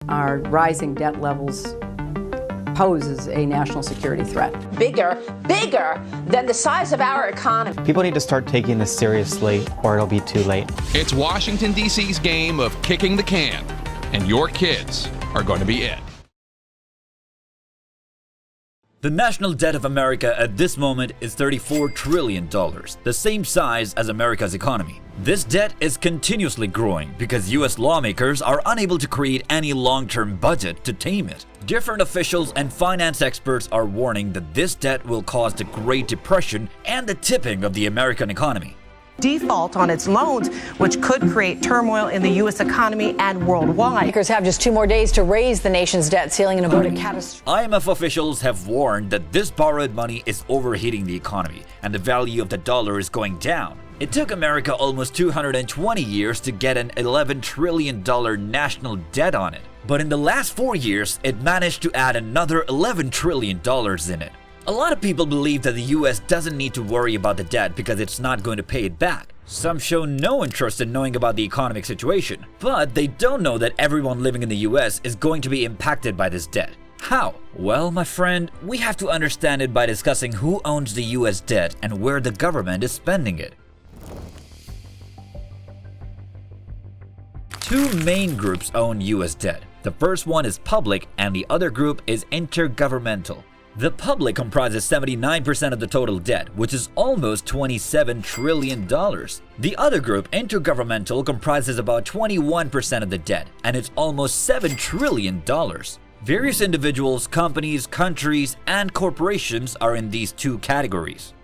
Our rising debt levels poses a national security threat. Bigger than the size of our economy. People need to start taking this seriously or it'll be too late. It's Washington, D.C.'s game of kicking the can, and your kids are going to be it. The national debt of America at this moment is $34 trillion, the same size as America's economy. This debt is continuously growing because US lawmakers are unable to create any long-term budget to tame it. Different officials and finance experts are warning that this debt will cause the Great Depression and the tipping of the American economy. Default on its loans, which could create turmoil in the U.S. economy and worldwide. Lawmakers have just 2 more days to raise the nation's debt ceiling and avoid a catastrophe. IMF officials have warned that this borrowed money is overheating the economy and the value of the dollar is going down. It took America almost 220 years to get an $11 trillion national debt on it. But in the last 4 years, it managed to add another $11 trillion in it. A lot of people believe that the US doesn't need to worry about the debt because it's not going to pay it back. Some show no interest in knowing about the economic situation, but they don't know that everyone living in the US is going to be impacted by this debt. How? Well, my friend, we have to understand it by discussing who owns the US debt and where the government is spending it. Two main groups own US debt. The first one is public and the other group is intergovernmental. The public comprises 79% of the total debt, which is almost $27 trillion. The other group, intergovernmental, comprises about 21% of the debt, and it's almost $7 trillion. Various individuals, companies, countries, and corporations are in these two categories.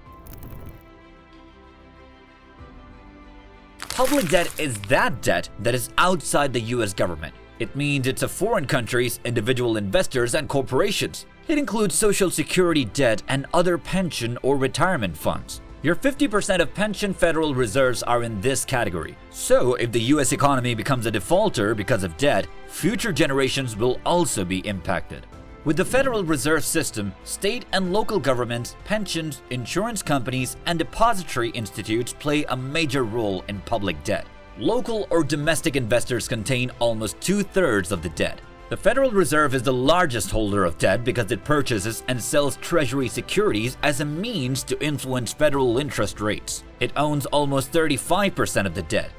Public debt is that debt that is outside the US government. It means it's of foreign countries, individual investors, and corporations. It includes Social Security debt and other pension or retirement funds. Your 50% of pension federal reserves are in this category. So if the US economy becomes a defaulter because of debt, future generations will also be impacted. With the Federal Reserve System, state and local governments, pensions, insurance companies, and depository institutes play a major role in public debt. Local or domestic investors contain almost 2/3 of the debt. The Federal Reserve is the largest holder of debt because it purchases and sells Treasury securities as a means to influence federal interest rates. It owns almost 35% of the debt.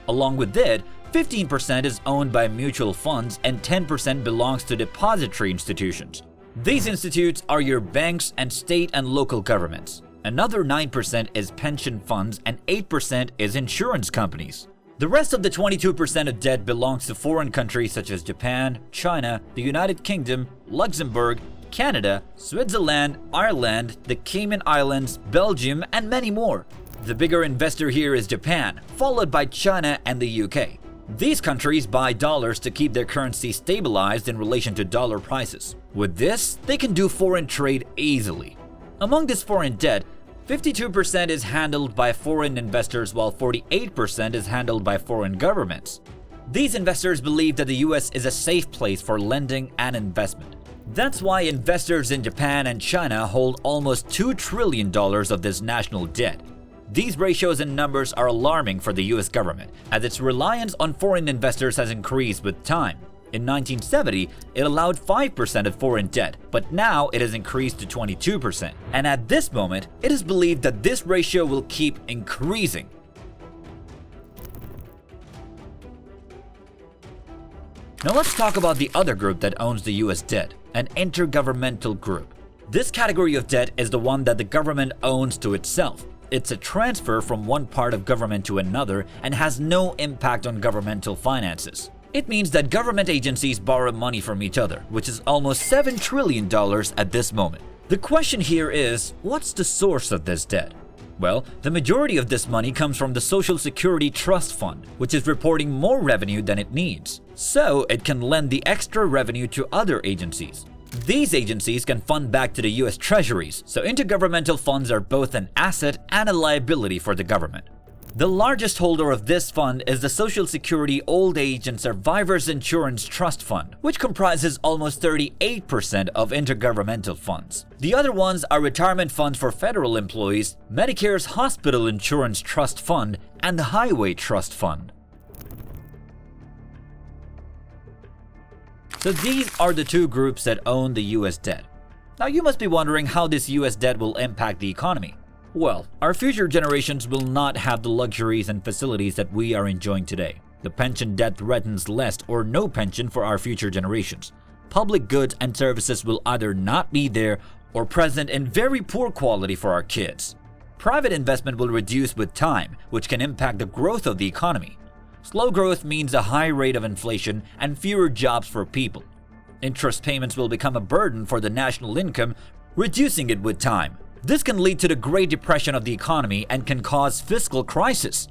Along with it, 15% is owned by mutual funds and 10% belongs to depository institutions. These institutes are your banks and state and local governments. Another 9% is pension funds and 8% is insurance companies. The rest of the 22% of debt belongs to foreign countries such as Japan, China, the United Kingdom, Luxembourg, Canada, Switzerland, Ireland, the Cayman Islands, Belgium, and many more. The bigger investor here is Japan, followed by China and the UK. These countries buy dollars to keep their currency stabilized in relation to dollar prices. With this, they can do foreign trade easily. Among this foreign debt, 52% is handled by foreign investors while 48% is handled by foreign governments. These investors believe that the US is a safe place for lending and investment. That's why investors in Japan and China hold almost $2 trillion of this national debt. These ratios and numbers are alarming for the US government, as its reliance on foreign investors has increased with time. In 1970, it allowed 5% of foreign debt, but now it has increased to 22%. And at this moment, it is believed that this ratio will keep increasing. Now let's talk about the other group that owns the US debt, an intergovernmental group. This category of debt is the one that the government owns to itself. It's a transfer from one part of government to another and has no impact on governmental finances. It means that government agencies borrow money from each other, which is almost $7 trillion at this moment. The question here is, what's the source of this debt? Well, the majority of this money comes from the Social Security Trust Fund, which is reporting more revenue than it needs. So it can lend the extra revenue to other agencies. These agencies can fund back to the US Treasuries, so intergovernmental funds are both an asset and a liability for the government. The largest holder of this fund is the Social Security Old Age and Survivors Insurance Trust Fund, which comprises almost 38% of intergovernmental funds. The other ones are retirement funds for federal employees, Medicare's Hospital Insurance Trust Fund, and the Highway Trust Fund. So these are the two groups that own the US debt. Now you must be wondering how this US debt will impact the economy. Well, our future generations will not have the luxuries and facilities that we are enjoying today. The pension debt threatens less or no pension for our future generations. Public goods and services will either not be there or present in very poor quality for our kids. Private investment will reduce with time, which can impact the growth of the economy. Slow growth means a high rate of inflation and fewer jobs for people. Interest payments will become a burden for the national income, reducing it with time. This can lead to the Great Depression of the economy and can cause fiscal crisis.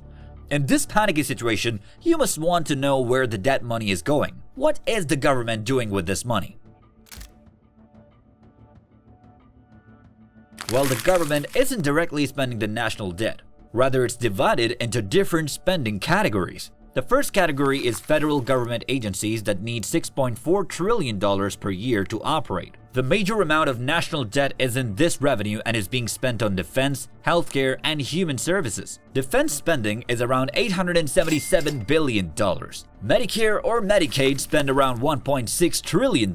In this panicky situation, you must want to know where the debt money is going. What is the government doing with this money? Well, the government isn't directly spending the national debt. Rather, it's divided into different spending categories. The first category is federal government agencies that need $6.4 trillion per year to operate. The major amount of national debt is in this revenue and is being spent on defense, healthcare, and human services. Defense spending is around $877 billion. Medicare or Medicaid spend around $1.6 trillion,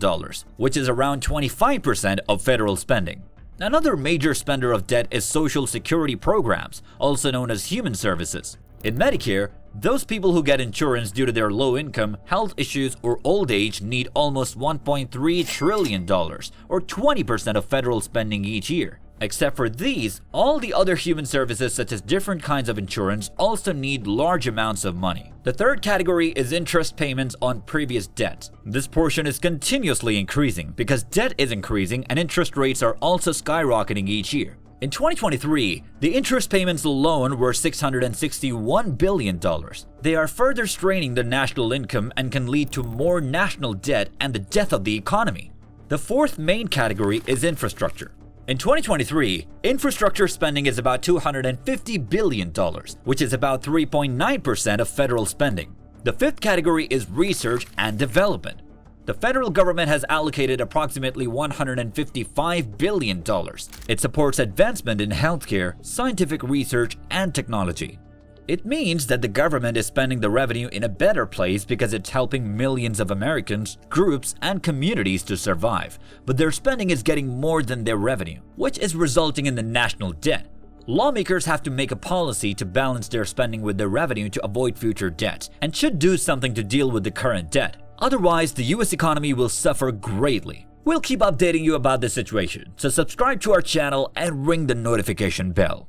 which is around 25% of federal spending. Another major spender of debt is Social Security programs, also known as human services. In Medicare, those people who get insurance due to their low income, health issues, or old age need almost $1.3 trillion, or 20% of federal spending each year. Except for these, all the other human services such as different kinds of insurance also need large amounts of money. The third category is interest payments on previous debts. This portion is continuously increasing because debt is increasing and interest rates are also skyrocketing each year. In 2023, the interest payments alone were $661 billion. They are further straining the national income and can lead to more national debt and the death of the economy. The fourth main category is infrastructure. In 2023, infrastructure spending is about $250 billion, which is about 3.9% of federal spending. The fifth category is research and development. The federal government has allocated approximately $155 billion. It supports advancement in healthcare, scientific research, and technology. It means that the government is spending the revenue in a better place because it's helping millions of Americans, groups, and communities to survive. But their spending is getting more than their revenue, which is resulting in the national debt. Lawmakers have to make a policy to balance their spending with their revenue to avoid future debts, and should do something to deal with the current debt. Otherwise, the US economy will suffer greatly. We'll keep updating you about this situation, so subscribe to our channel and ring the notification bell.